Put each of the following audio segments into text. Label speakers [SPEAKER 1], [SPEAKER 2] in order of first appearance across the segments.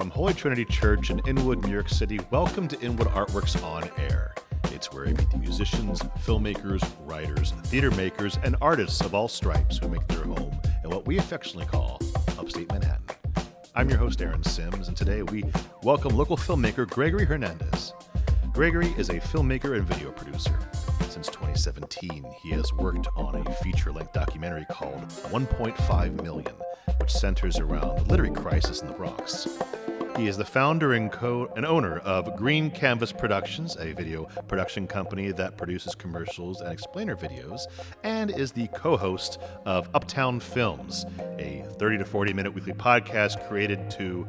[SPEAKER 1] From Holy Trinity Church in Inwood, New York City, welcome to Inwood Artworks On Air. It's where I meet the musicians, filmmakers, writers, theater makers, and artists of all stripes who make their home in what we affectionately call Upstate Manhattan. I'm your host, Aaron Sims, and today we welcome local filmmaker Gregory Hernandez. Gregory is a filmmaker and video producer. Since 2017, he has worked on a feature-length documentary called 1.5 Million, which centers around the literary crisis in the Bronx. He is the founder and owner of Green Canvas Productions, a video production company that produces commercials and explainer videos, and is the co-host of Uptown Films, a 30 to 40-minute weekly podcast created to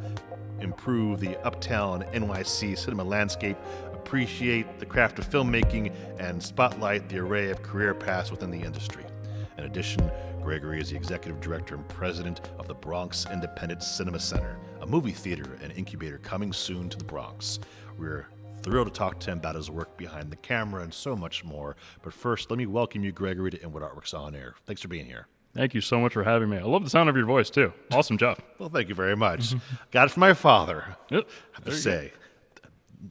[SPEAKER 1] improve the Uptown NYC cinema landscape, appreciate the craft of filmmaking, and spotlight the array of career paths within the industry. In addition, Gregory is the executive director and president of the Bronx Independent Cinema Center, a movie theater and incubator coming soon to the Bronx. We're thrilled to talk to him about his work behind the camera and so much more. But first, let me welcome you, Gregory, to Inwood Artworks On Air. Thanks for being here.
[SPEAKER 2] Thank you so much for having me. I love the sound of your voice, too. Awesome job.
[SPEAKER 1] Well, thank you very much. Got it from my father,
[SPEAKER 2] Yep.
[SPEAKER 1] I have to say.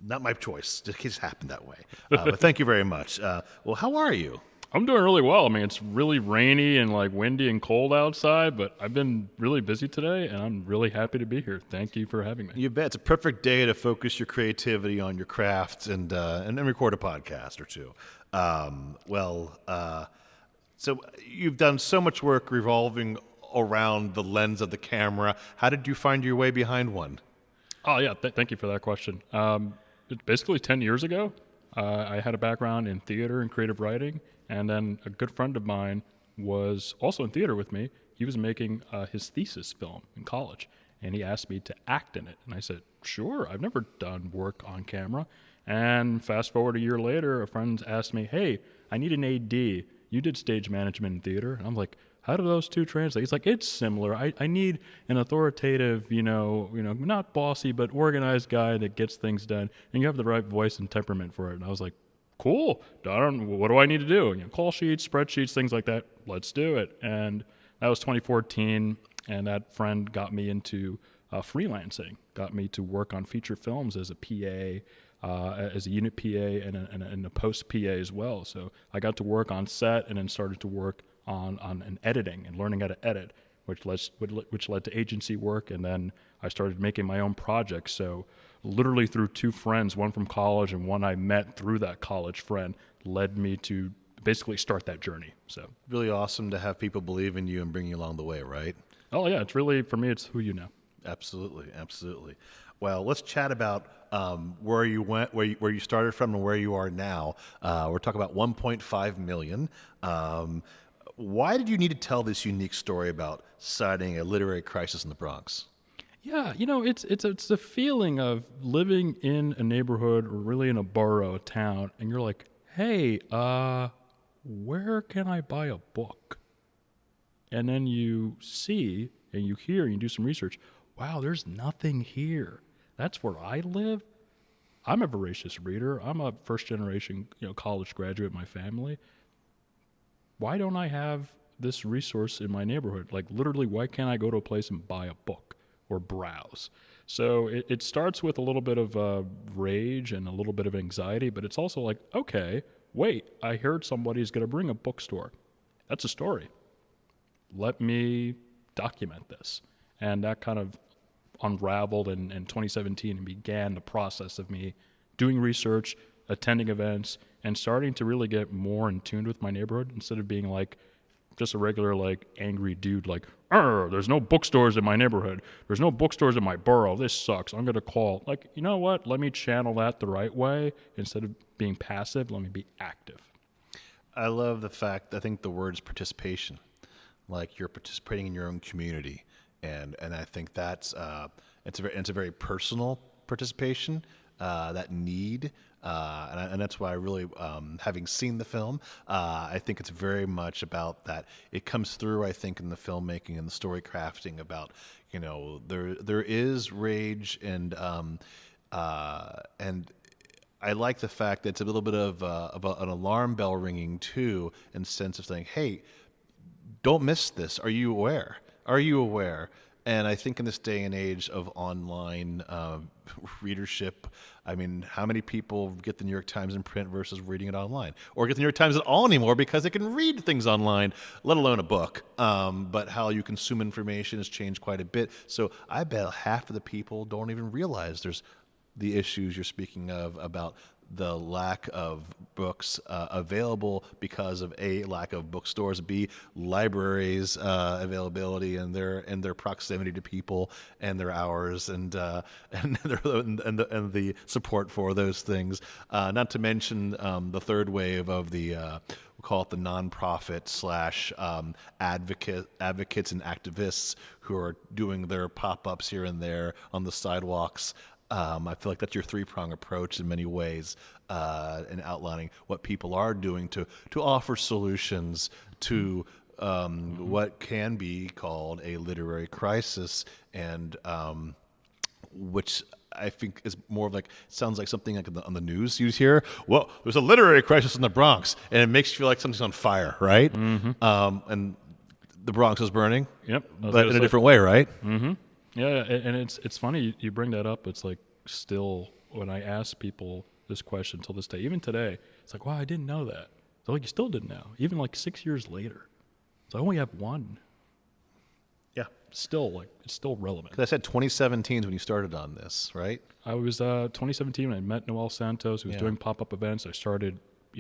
[SPEAKER 1] Not my choice. It just happened that way. But thank you very much. Well, how are you?
[SPEAKER 2] I'm doing really well. I mean, it's really rainy and windy and cold outside, but I've been really busy today, and I'm really happy to be here. Thank you for having me.
[SPEAKER 1] You bet. It's a perfect day to focus your creativity on your craft and record a podcast or two. So you've done so much work revolving around the lens of the camera. How did you find your way behind one?
[SPEAKER 2] Oh, yeah. Thank you for that question. It's basically 10 years ago. I had a background in theater and creative writing, and then a good friend of mine was also in theater with me. He was making his thesis film in college, and he asked me to act in it. And I said, sure, I've never done work on camera. And fast forward a year later, a friend asked me, hey, I need an AD. You did stage management in theater. And I'm like, how do those two translate? He's like, it's similar. I need an authoritative, not bossy, but organized guy that gets things done. And you have the right voice and temperament for it. And I was like, cool. What do I need to do? Call sheets, spreadsheets, things like that. Let's do it. And that was 2014. And that friend got me into freelancing, got me to work on feature films as a PA, as a unit PA and a post PA as well. So I got to work on set and then started to work on an editing and learning how to edit, which led to agency work. And then I started making my own projects. So literally through two friends, one from college and one I met through that college friend, led me to basically start that journey. So
[SPEAKER 1] really awesome to have people believe in you and bring you along the way, right?
[SPEAKER 2] Oh yeah, it's really, for me, it's who you know.
[SPEAKER 1] Absolutely, absolutely. Well, let's chat about where you went, where you started from, and where you are now. We're talking about 1.5 million. Why did you need to tell this unique story about citing a literary crisis in the Bronx?
[SPEAKER 2] Yeah, it's a feeling of living in a neighborhood or really in a borough, a town, and you're like, hey, where can I buy a book? And then you see and you hear and you do some research. Wow, there's nothing here. That's where I live. I'm a voracious reader. I'm a first-generation, college graduate in my family. Why don't I have this resource in my neighborhood? Literally, why can't I go to a place and buy a book or browse? So it starts with a little bit of rage and a little bit of anxiety, but it's also like, okay, wait, I heard somebody's going to bring a bookstore. That's a story. Let me document this. And that kind of unraveled in 2017 and began the process of me doing research, attending events, and starting to really get more in tune with my neighborhood instead of being just a regular angry dude there's no bookstores in my neighborhood. There's no bookstores in my borough. This sucks. I'm going to call. You know what? Let me channel that the right way. Instead of being passive, let me be active.
[SPEAKER 1] I love the fact, I think the word is participation. You're participating in your own community. And I think that's it's a very personal participation, that need, and that's why I really, having seen the film, I think it's very much about that. It comes through, I think, in the filmmaking and the story crafting about, there is rage and I like the fact that it's a little bit of an alarm bell ringing too, in the sense of saying, hey, don't miss this. Are you aware? Are you aware? And I think in this day and age of online readership, I mean, how many people get the New York Times in print versus reading it online, or get the New York Times at all anymore because they can read things online, let alone a book. But how you consume information has changed quite a bit. So I bet half of the people don't even realize there's the issues you're speaking of about the lack of books available because of A, lack of bookstores, B, libraries availability and their proximity to people and their hours and and the support for those things. Not to mention the third wave of the we'll call it the nonprofit slash advocates and activists who are doing their pop-ups here and there on the sidewalks. I feel like that's your three-prong approach in many ways, in outlining what people are doing to offer solutions to what can be called a literary crisis, and which I think is more of like, sounds like something like on the news you hear. Well, there's a literary crisis in the Bronx, and it makes you feel like something's on fire, right? And the Bronx is burning.
[SPEAKER 2] Yep,
[SPEAKER 1] but in a different way, right?
[SPEAKER 2] Yeah, and it's funny you bring that up. It's like, still, when I ask people this question till this day, even today, it's like, wow, I didn't know that. So like, you still didn't know, even like 6 years later. So I only have one.
[SPEAKER 1] Yeah.
[SPEAKER 2] Still, like, it's still relevant.
[SPEAKER 1] Because I said 2017 is when you started on this, right?
[SPEAKER 2] I was 2017 when I met Noel Santos, who was doing pop-up events. I started,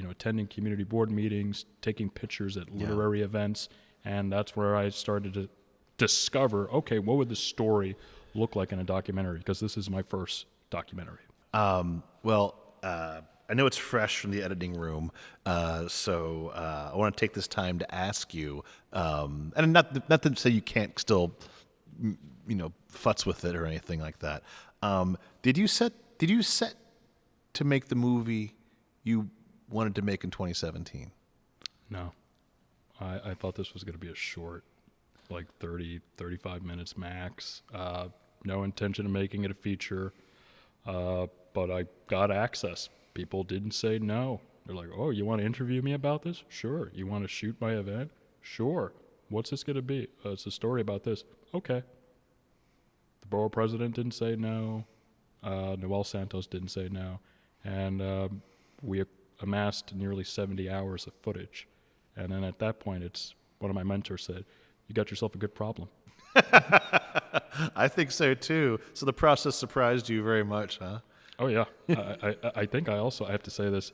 [SPEAKER 2] attending community board meetings, taking pictures at literary events, and that's where I started to discover, okay, what would the story look like in a documentary? Because this is my first documentary.
[SPEAKER 1] I know it's fresh from the editing room, so I want to take this time to ask you, and not to say you can't still, futz with it or anything like that. Did you set to make the movie you wanted to make in 2017?
[SPEAKER 2] No, I thought this was going to be a short, like 30, 35 minutes max. No intention of making it a feature, but I got access. People didn't say no. They're like, oh, you want to interview me about this? Sure. You want to shoot my event? Sure. What's this going to be? It's a story about this. Okay. The borough president didn't say no. Noel Santos didn't say no. And we amassed nearly 70 hours of footage. And then at that point, one of my mentors said, you got yourself a good problem.
[SPEAKER 1] I think so too. So the process surprised you very much, huh?
[SPEAKER 2] Oh yeah. I think I have to say this.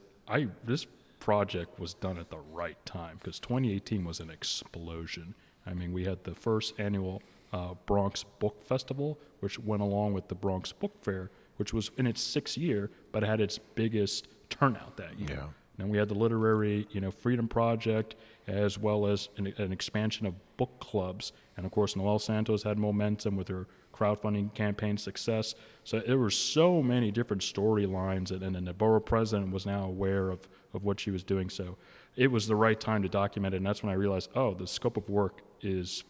[SPEAKER 2] This project was done at the right time because 2018 was an explosion. I mean, we had the first annual Bronx Book Festival, which went along with the Bronx Book Fair, which was in its 6th year, but it had its biggest turnout that year.
[SPEAKER 1] Yeah.
[SPEAKER 2] And we had the Literary, Freedom Project, as well as an expansion of book clubs. And of course, Noel Santos had momentum with her crowdfunding campaign success. So there were so many different storylines, and the borough president was now aware of what she was doing. So it was the right time to document it. And that's when I realized, oh, the scope of work is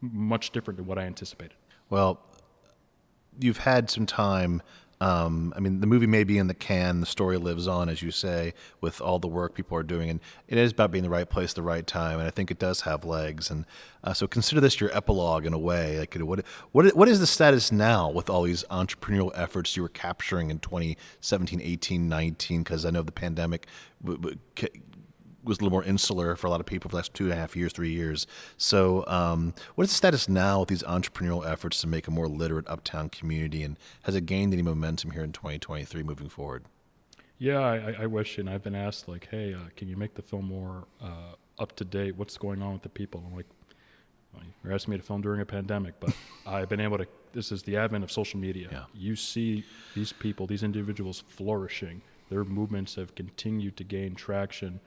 [SPEAKER 2] much different than what I anticipated.
[SPEAKER 1] Well, you've had some time. I mean, the movie may be in the can. The story lives on, as you say, with all the work people are doing. And it is about being the right place, the right time. And I think it does have legs. And so consider this your epilogue in a way. Like, what is the status now with all these entrepreneurial efforts you were capturing in 2017, 18, 19? Because I know the pandemic was a little more insular for a lot of people for the last 2.5 years, 3 years. So what is the status now with these entrepreneurial efforts to make a more literate uptown community, and has it gained any momentum here in 2023 moving forward?
[SPEAKER 2] Yeah, I wish, and I've been asked, like, hey, can you make the film more up to date? What's going on with the people? I'm like, well, you're asking me to film during a pandemic, but I've been able to, this is the advent of social media.
[SPEAKER 1] Yeah.
[SPEAKER 2] You see these people, these individuals flourishing. Their movements have continued to gain traction.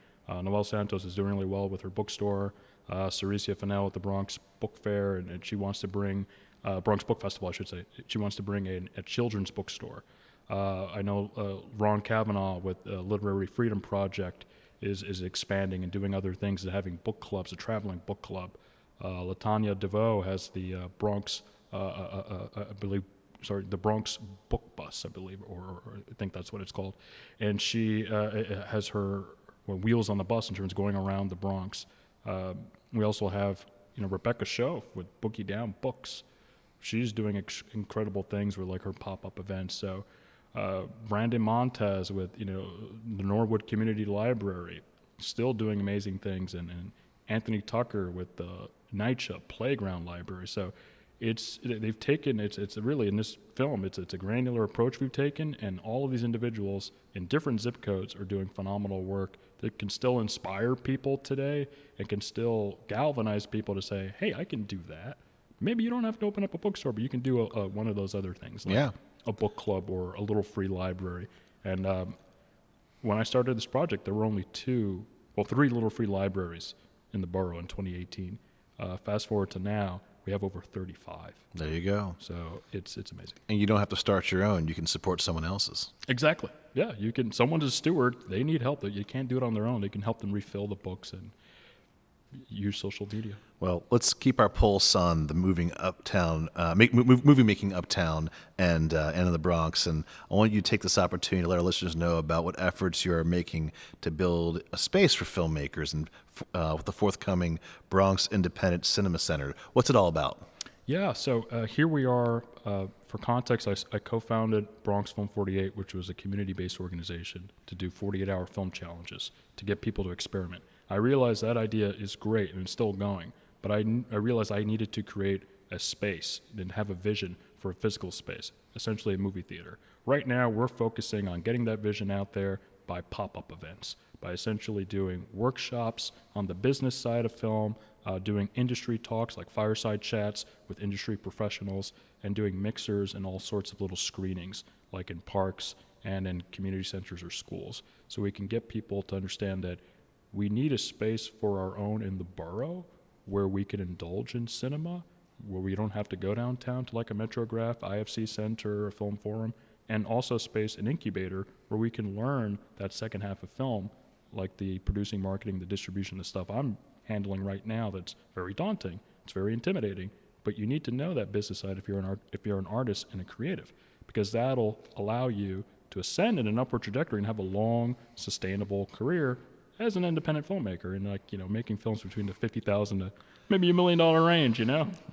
[SPEAKER 2] Noel Santos is doing really well with her bookstore. Cericia Fennell at the Bronx Book Fair, and she wants to bring, Bronx Book Festival, I should say. She wants to bring a children's bookstore. I know Ron Kavanaugh with Literary Freedom Project is expanding and doing other things and having book clubs, a traveling book club. LaTanya DeVoe has the Bronx, the Bronx Book Bus, I believe, or I think that's what it's called. And she has her wheels on the bus in terms of going around the Bronx. We also have, Rebecca Show with Boogie Down Books. she's doing incredible things with like her pop-up events. So Brandon Montez with the Norwood Community Library, still doing amazing things, and Anthony Tucker with the NYCHA Playground Library. So they've taken it's really, in this film, it's a granular approach we've taken, and all of these individuals in different zip codes are doing phenomenal work that can still inspire people today and can still galvanize people to say, hey, I can do that. Maybe you don't have to open up a bookstore, but you can do one of those other things, like a book club or a little free library. And when I started this project, there were only 3 little free libraries in the borough in 2018. Fast forward to now, we have over 35.
[SPEAKER 1] There you go.
[SPEAKER 2] So it's amazing.
[SPEAKER 1] And you don't have to start your own. You can support someone else's.
[SPEAKER 2] Exactly. Yeah, you can. Someone's a steward. They need help. You can't do it on their own. They can help them refill the books and use social media.
[SPEAKER 1] Well, let's keep our pulse on the moving uptown, movie making uptown and in the Bronx. And I want you to take this opportunity to let our listeners know about what efforts you are making to build a space for filmmakers and with the forthcoming Bronx Independent Cinema Center. What's it all about?
[SPEAKER 2] Yeah, so here we are. For context, I co-founded Bronx Film 48, which was a community-based organization to do 48-hour film challenges to get people to experiment. I realized that idea is great and it's still going, but I realized I needed to create a space and have a vision for a physical space, essentially a movie theater. Right now, we're focusing on getting that vision out there by pop-up events, by essentially doing workshops on the business side of film, doing industry talks like fireside chats with industry professionals, and doing mixers and all sorts of little screenings like in parks and in community centers or schools. So we can get people to understand that we need a space for our own in the borough where we can indulge in cinema, where we don't have to go downtown to like a Metrograph, IFC Center, a film forum, and also space, an incubator, where we can learn that second half of film, like the producing, marketing, the distribution, the stuff I'm handling right now that's very daunting. It's very intimidating, but you need to know that business side if you're an artist and a creative, because that'll allow you to ascend in an upward trajectory and have a long, sustainable career as an independent filmmaker, and making films between the $50,000 to maybe $1 million range.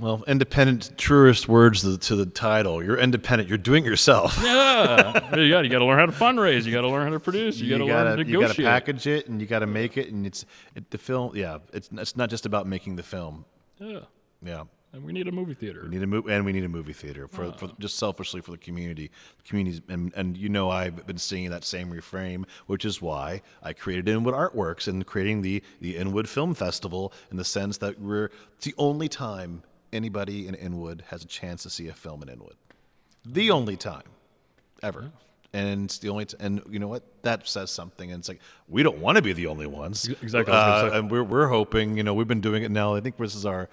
[SPEAKER 1] Well, independent, truest words to the title. You're independent. You're doing it yourself.
[SPEAKER 2] Yeah, you got to learn how to fundraise. You got to learn how to produce. You got to learn to negotiate.
[SPEAKER 1] You got to package it, and you got to make it, and the film. Yeah, it's not just about making the film. Yeah.
[SPEAKER 2] And we need a movie theater.
[SPEAKER 1] We need a movie theater for just selfishly for the community. Communities, and I've been singing that same refrain, which is why I created Inwood Artworks and creating the Inwood Film Festival, in the sense that it's the only time anybody in Inwood has a chance to see a film in Inwood. The only time ever. Yeah. And it's the only and you know what? That says something. And it's like, we don't want to be the only ones.
[SPEAKER 2] Exactly.
[SPEAKER 1] And we're hoping, we've been doing it now. I think this is our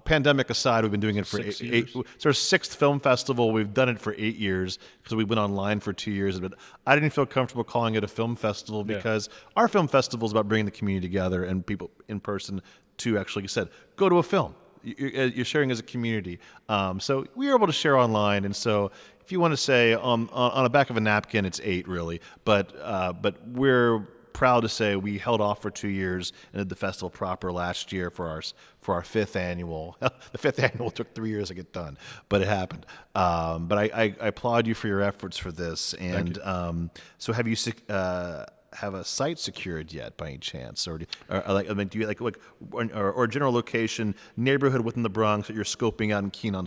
[SPEAKER 1] pandemic aside, we've been doing it for 8 years. It's our 6th film festival. We've done it for 8 years because we've been online for 2 years. But I didn't feel comfortable calling it a film festival because our film festival is about bringing the community together and people in person to actually, like you said, go to a film. You're sharing as a community. So we were able to share online. And so if you want to say on the back of a napkin, it's 8 really. But we're proud to say we held off for 2 years and did the festival proper last year for our 5th annual. The 5th annual took 3 years to get done, but it happened. But I applaud you for your efforts for this. And so have you have a site secured yet by any chance, or do you or a general location neighborhood within the Bronx that you're scoping out and keen on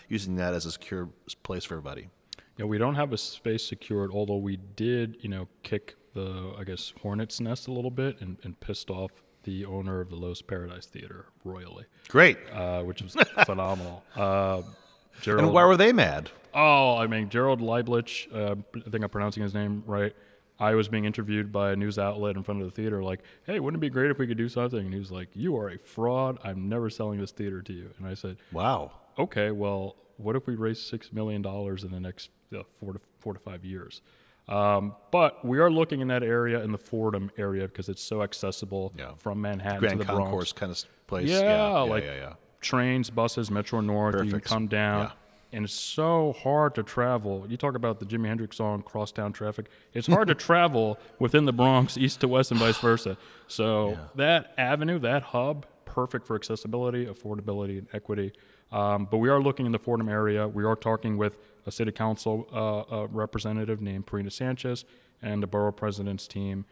[SPEAKER 1] using that as a secure place for everybody?
[SPEAKER 2] Yeah, we don't have a space secured, although we did, kick the, hornet's nest a little bit and pissed off the owner of the Los Paradise Theater royally.
[SPEAKER 1] Great.
[SPEAKER 2] Which was phenomenal.
[SPEAKER 1] Gerald, and why were they mad?
[SPEAKER 2] Gerald Leiblich, I think I'm pronouncing his name right. I was being interviewed by a news outlet in front of the theater, like, hey, wouldn't it be great if we could do something? And he was like, you are a fraud. I'm never selling this theater to you. And I said,
[SPEAKER 1] wow.
[SPEAKER 2] Okay, well, what if we raise $6 million in the next 4 to 5 years? But we are looking in that area, in the Fordham area, because it's so accessible from Manhattan to the Bronx.
[SPEAKER 1] Grand Concourse kind of place.
[SPEAKER 2] Yeah. Trains, buses, Metro North. Perfect. You can come down. Yeah. And it's so hard to travel. You talk about the Jimi Hendrix song, Crosstown Traffic. It's hard to travel within the Bronx, east to west and vice versa. So that avenue, that hub, perfect for accessibility, affordability, and equity. But we are looking in the Fordham area. We are talking with a city council representative named Parina Sanchez and the borough president's team.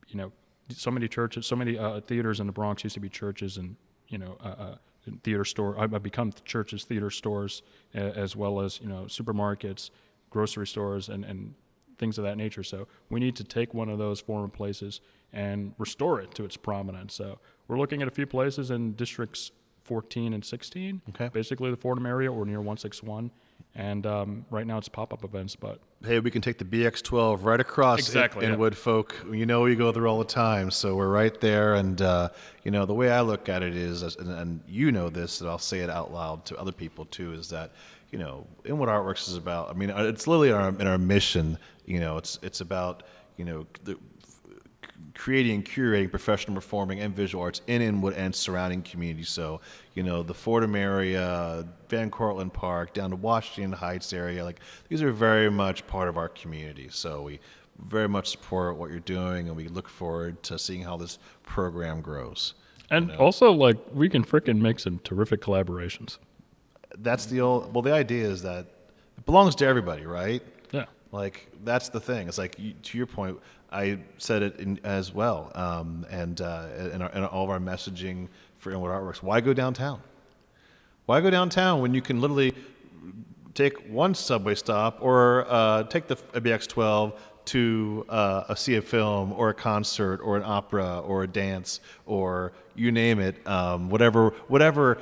[SPEAKER 2] You know, so many churches, so many theaters in the Bronx used to be churches and, theater store. I've become churches, theater stores, as well as, supermarkets, grocery stores, and things of that nature. So we need to take one of those former places and restore it to its prominence. So we're looking at a few places in districts 14 and 16, basically the Fordham area or near 161. And right now it's pop-up events, but...
[SPEAKER 1] Hey, we can take the BX12 right across Inwood, folk. We go there all the time, so we're right there. And, the way I look at it is, and you know this, and I'll say it out loud to other people too, is that, Inwood Artworks is about, it's literally in our mission, it's about, creating and curating professional performing and visual arts in Inwood and surrounding communities. So, the Fordham area, Van Cortlandt Park, down to Washington Heights area, these are very much part of our community. So we very much support what you're doing, and we look forward to seeing how this program grows.
[SPEAKER 2] And also, we can frickin' make some terrific collaborations.
[SPEAKER 1] That's the idea is that it belongs to everybody, right?
[SPEAKER 2] Yeah.
[SPEAKER 1] That's the thing. It's to your point, I said it as well, and in all of our messaging for Inwood Artworks. Why go downtown? Why go downtown when you can literally take one subway stop or take the BX12 to see a film or a concert or an opera or a dance or you name it, whatever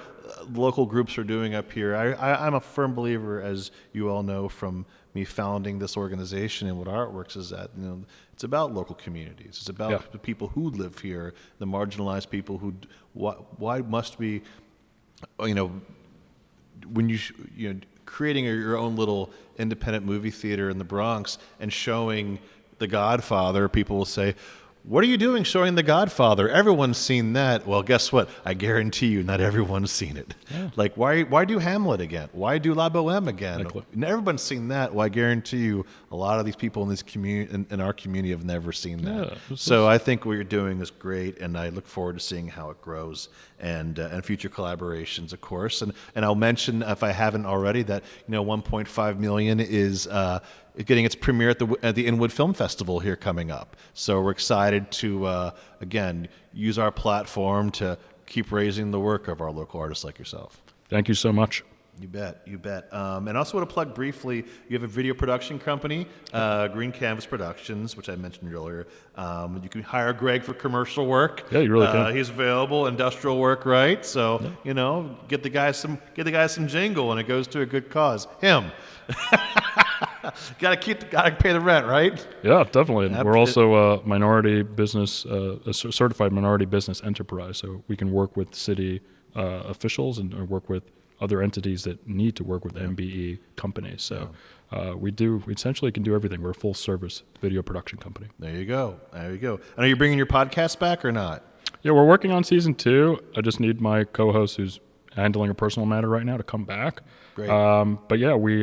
[SPEAKER 1] local groups are doing up here. I'm a firm believer, as you all know from me founding this organization and what Artworks is that, it's about local communities. It's about the people who live here, the marginalized people who, why must we, when you creating your own little independent movie theater in the Bronx and showing The Godfather, people will say, what are you doing showing The Godfather? Everyone's seen that. Well, guess what? I guarantee you not everyone's seen it. Yeah. Why do Hamlet again? Why do La Boheme again?
[SPEAKER 2] Exactly.
[SPEAKER 1] Everyone's seen that. Well, I guarantee you a lot of these people in this community, in our community, have never seen that. Yeah, so I think what you're doing is great, and I look forward to seeing how it grows and future collaborations, of course. And I'll mention, if I haven't already, that 1.5 million is getting its premiere at the Inwood Film Festival here coming up. So we're excited to, again, use our platform to keep raising the work of our local artists like yourself.
[SPEAKER 2] Thank you so much.
[SPEAKER 1] You bet. And I also want to plug briefly, you have a video production company, Green Canvas Productions, which I mentioned earlier. You can hire Greg for commercial work.
[SPEAKER 2] Yeah, you really can.
[SPEAKER 1] He's available, industrial work, right? So, get the guys some jingle, and it goes to a good cause. Him. Gotta pay the rent, right?
[SPEAKER 2] Yeah, definitely. And we're also a minority business, a certified minority business enterprise, so we can work with city officials and work with other entities that need to work with MBE companies. So we essentially can do everything. We're a full service video production company.
[SPEAKER 1] There you go. And are you bringing your podcast back or not?
[SPEAKER 2] Yeah, we're working on season 2. I just need my co-host, who's handling a personal matter right now, to come back.
[SPEAKER 1] Great.
[SPEAKER 2] But yeah, we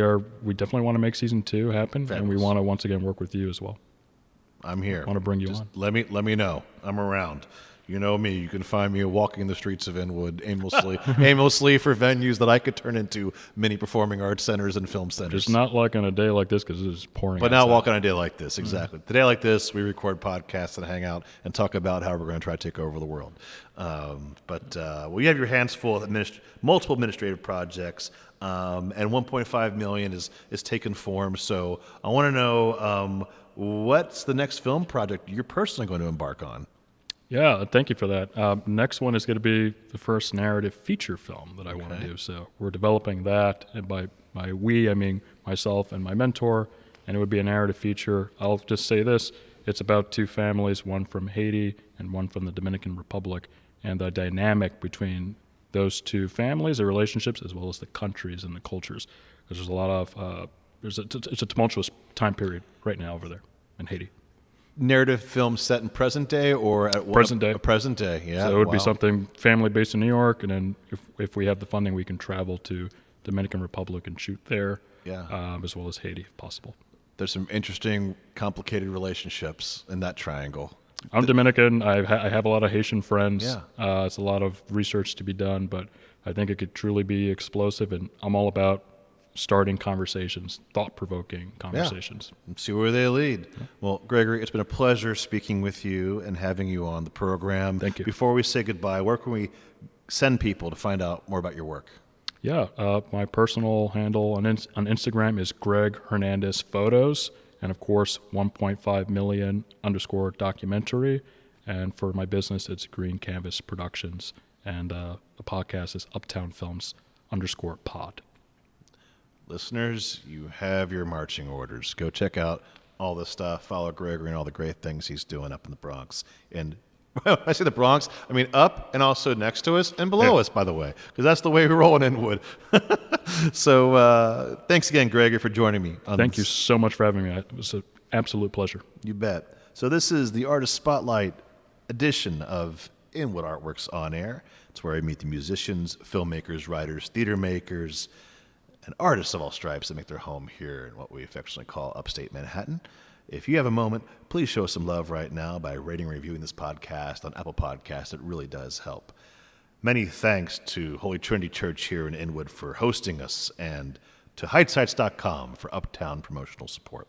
[SPEAKER 2] definitely want to make season 2 happen. Fabulous. And we want to once again work with you as well.
[SPEAKER 1] I'm here.
[SPEAKER 2] I want to bring you on.
[SPEAKER 1] Let me know. I'm around. You know me. You can find me walking the streets of Inwood aimlessly for venues that I could turn into mini performing arts centers and film centers.
[SPEAKER 2] Just not like on a day like this because it is pouring.
[SPEAKER 1] But not walking on a day like this, exactly. Today like this, we record podcasts and hang out and talk about how we're going to try to take over the world. But you have your hands full of multiple administrative projects, and 1.5 million is taken form. So I want to know what's the next film project you're personally going to embark on?
[SPEAKER 2] Yeah, thank you for that. Next one is going to be the first narrative feature film that I want to do. So we're developing that, and by we, I mean myself and my mentor, and it would be a narrative feature. I'll just say this. It's about 2 families, one from Haiti and one from the Dominican Republic, and the dynamic between those 2 families, their relationships, as well as the countries and the cultures. There's a lot of, it's a tumultuous time period right now over there in Haiti.
[SPEAKER 1] Narrative film set in present day or at
[SPEAKER 2] present day?
[SPEAKER 1] Present day, yeah.
[SPEAKER 2] So it would be something family based in New York, and then if we have the funding, we can travel to Dominican Republic and shoot there, as well as Haiti if possible.
[SPEAKER 1] There's some interesting, complicated relationships in that triangle.
[SPEAKER 2] I'm Dominican. I have a lot of Haitian friends.
[SPEAKER 1] Yeah.
[SPEAKER 2] It's a lot of research to be done, but I think it could truly be explosive, and I'm all about starting conversations, thought-provoking conversations.
[SPEAKER 1] Yeah. See where they lead. Yeah. Well, Gregory, it's been a pleasure speaking with you and having you on the program.
[SPEAKER 2] Thank you.
[SPEAKER 1] Before we say goodbye, where can we send people to find out more about your work?
[SPEAKER 2] Yeah, my personal handle on Instagram is Greg Hernandez Photos, and of course 1.5 million _documentary. And for my business, it's Green Canvas Productions, and the podcast is Uptown Films _pod.
[SPEAKER 1] Listeners, you have your marching orders. Go check out all this stuff. Follow Gregory and all the great things he's doing up in the Bronx. And when I say the Bronx, I mean up and also next to us and below us, by the way, because that's the way we roll in Inwood. So thanks again, Gregory, for joining me.
[SPEAKER 2] Thank you so much for having me. It was an absolute pleasure.
[SPEAKER 1] You bet. So this is the Artist Spotlight edition of Inwood Artworks On Air. It's where I meet the musicians, filmmakers, writers, theater makers, and artists of all stripes that make their home here in what we affectionately call Upstate Manhattan. If you have a moment, please show us some love right now by rating and reviewing this podcast on Apple Podcasts. It really does help. Many thanks to Holy Trinity Church here in Inwood for hosting us, and to HeightSites.com for Uptown promotional support.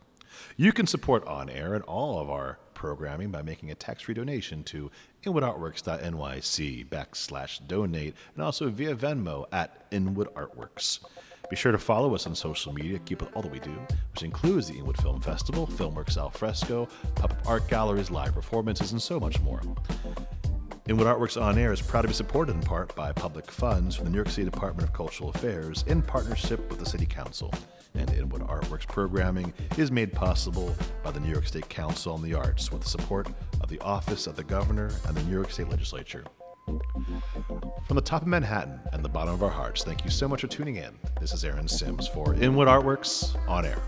[SPEAKER 1] You can support On Air and all of our programming by making a tax-free donation to inwoodartworks.nyc/donate, and also via Venmo at Inwood Artworks. Be sure to follow us on social media, keep with all that we do, which includes the Inwood Film Festival, Filmworks Al Fresco, pop-up art galleries, live performances, and so much more. Inwood Artworks On Air is proud to be supported in part by public funds from the New York City Department of Cultural Affairs in partnership with the City Council. And Inwood Artworks programming is made possible by the New York State Council on the Arts with the support of the Office of the Governor and the New York State Legislature. From the top of Manhattan and the bottom of our hearts, thank you so much for tuning in. This is Aaron Sims for Inwood Artworks On Air.